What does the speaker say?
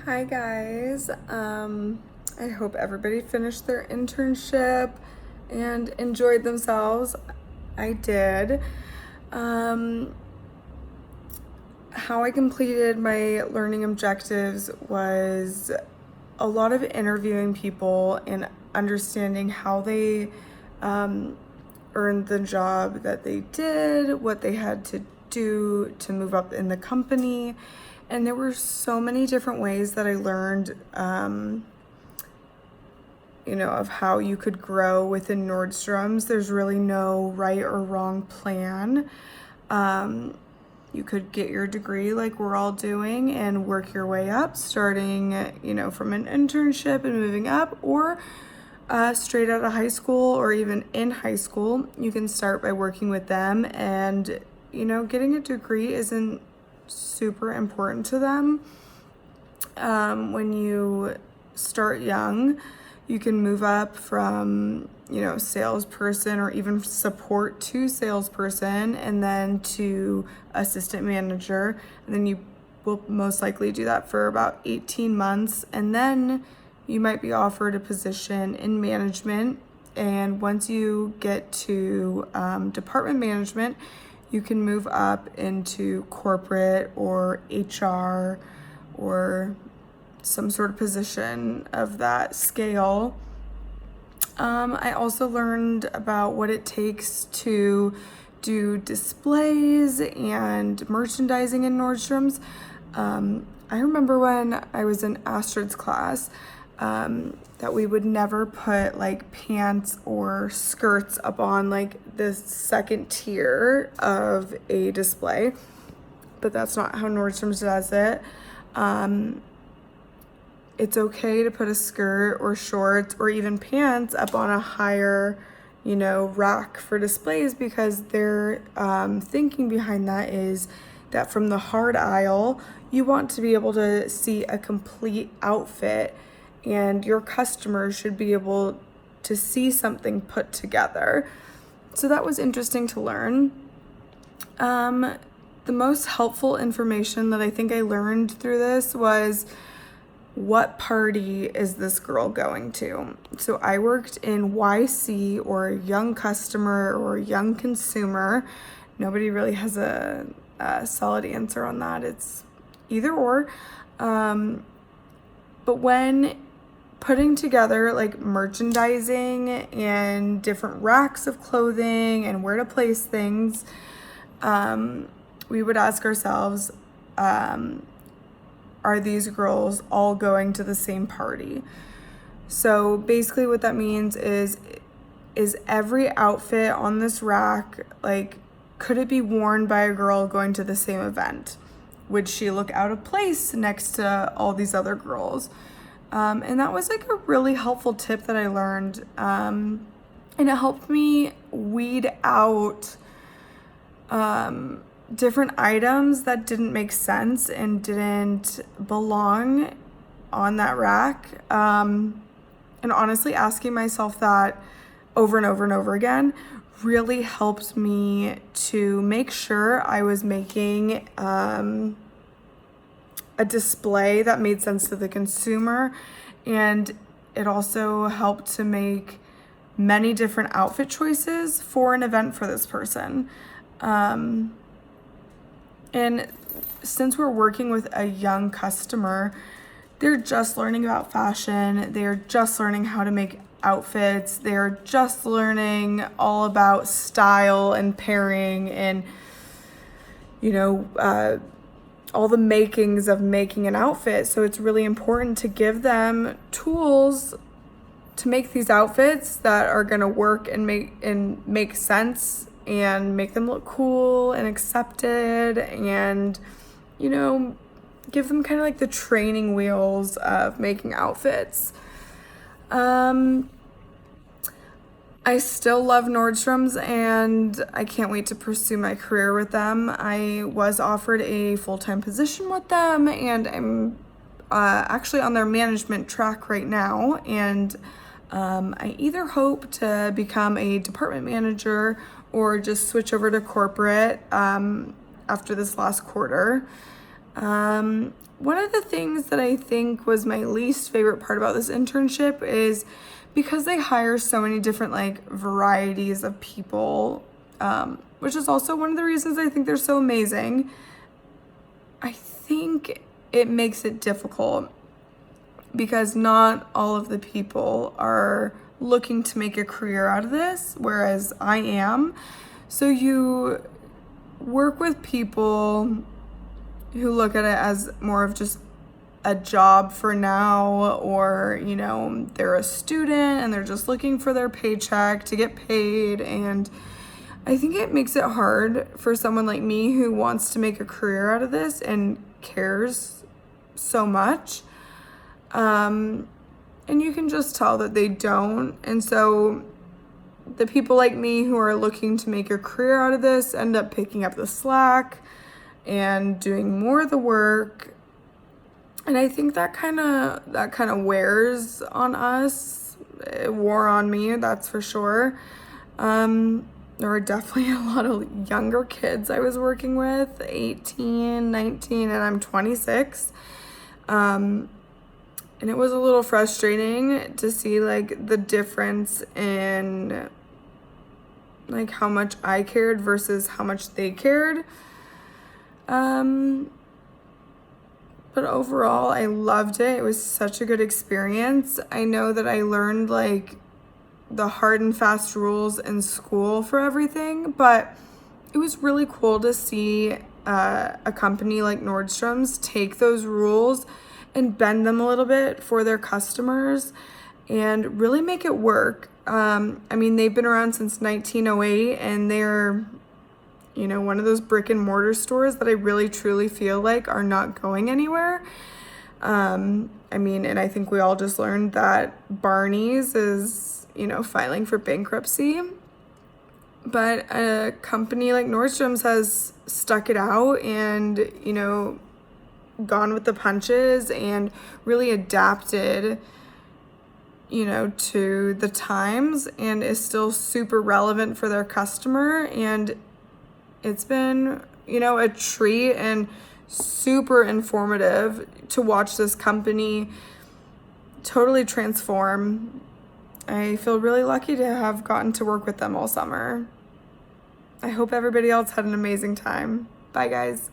Hi guys. I hope everybody finished their internship and enjoyed themselves. I did. Um, how I completed my learning objectives was a lot of interviewing people and understanding how they earned the job that they did, what they had to do to move up in the company. And there were so many different ways that I learned, of how you could grow within Nordstrom's. There's really no right or wrong plan. You could get your degree like we're all doing and work your way up, starting, from an internship and moving up, or straight out of high school or even in high school. You can start by working with them, and, getting a degree isn't super important to them. When you start young, you can move up from, salesperson or even support to salesperson, and then to assistant manager. And then you will most likely do that for about 18 months. And then you might be offered a position in management. And once you get to department management, you can move up into corporate or HR or some sort of position of that scale. I also learned about what it takes to do displays and merchandising in Nordstrom's. I remember when I was in Astrid's class, that we would never put like pants or skirts up on like the second tier of a display, but that's not how Nordstrom's does it. It's okay to put a skirt or shorts or even pants up on a higher, rack for displays, because their thinking behind that is that from the hard aisle, you want to be able to see a complete outfit, and your customers should be able to see something put together. So that was interesting to learn. The most helpful information that I think I learned through this was, what party is this girl going to? So I worked in YC, or young customer or young consumer. Nobody really has a solid answer on that. It's either or. But when putting together like merchandising and different racks of clothing and where to place things, we would ask ourselves, are these girls all going to the same party? So basically what that means is every outfit on this rack, like, could it be worn by a girl going to the same event? Would she look out of place next to all these other girls? And that was like a really helpful tip that I learned. And it helped me weed out different items that didn't make sense and didn't belong on that rack. And honestly, asking myself that over and over and over again really helped me to make sure I was making a display that made sense to the consumer. And it also helped to make many different outfit choices for an event for this person. And since we're working with a young customer, they're just learning about fashion. They're just learning how to make outfits. They're just learning all about style and pairing and, all the makings of making an outfit. So it's really important to give them tools to make these outfits that are going to work and make sense and make them look cool and accepted, and, give them kind of like the training wheels of making outfits. I still love Nordstrom's, and I can't wait to pursue my career with them. I was offered a full-time position with them, and I'm actually on their management track right now, and I either hope to become a department manager or just switch over to corporate after this last quarter. One of the things that I think was my least favorite part about this internship is because they hire so many different like varieties of people, which is also one of the reasons I think they're so amazing. I think it makes it difficult because not all of the people are looking to make a career out of this, whereas I am. So you work with people who look at it as more of just a job for now, or, you know, they're a student and they're just looking for their paycheck to get paid. And I think it makes it hard for someone like me who wants to make a career out of this and cares so much. And you can just tell that they don't. And so the people like me who are looking to make a career out of this end up picking up the slack and doing more of the work. And I think that kind of wears on us. It wore on me, that's for sure. There were definitely a lot of younger kids I was working with, 18, 19, and I'm 26. And it was a little frustrating to see like the difference in like how much I cared versus how much they cared. But overall, I loved it. It was such a good experience. I know that I learned like the hard and fast rules in school for everything, but it was really cool to see a company like Nordstrom's take those rules and bend them a little bit for their customers and really make it work. I mean, they've been around since 1908 and they're, you know, one of those brick and mortar stores that I really truly feel like are not going anywhere. I mean, and I think we all just learned that Barney's is, you know, filing for bankruptcy. But a company like Nordstrom's has stuck it out and, you know, gone with the punches and really adapted, you know, to the times and is still super relevant for their customer. And it's been, you know, a treat and super informative to watch this company totally transform. I feel really lucky to have gotten to work with them all summer. I hope everybody else had an amazing time. Bye, guys.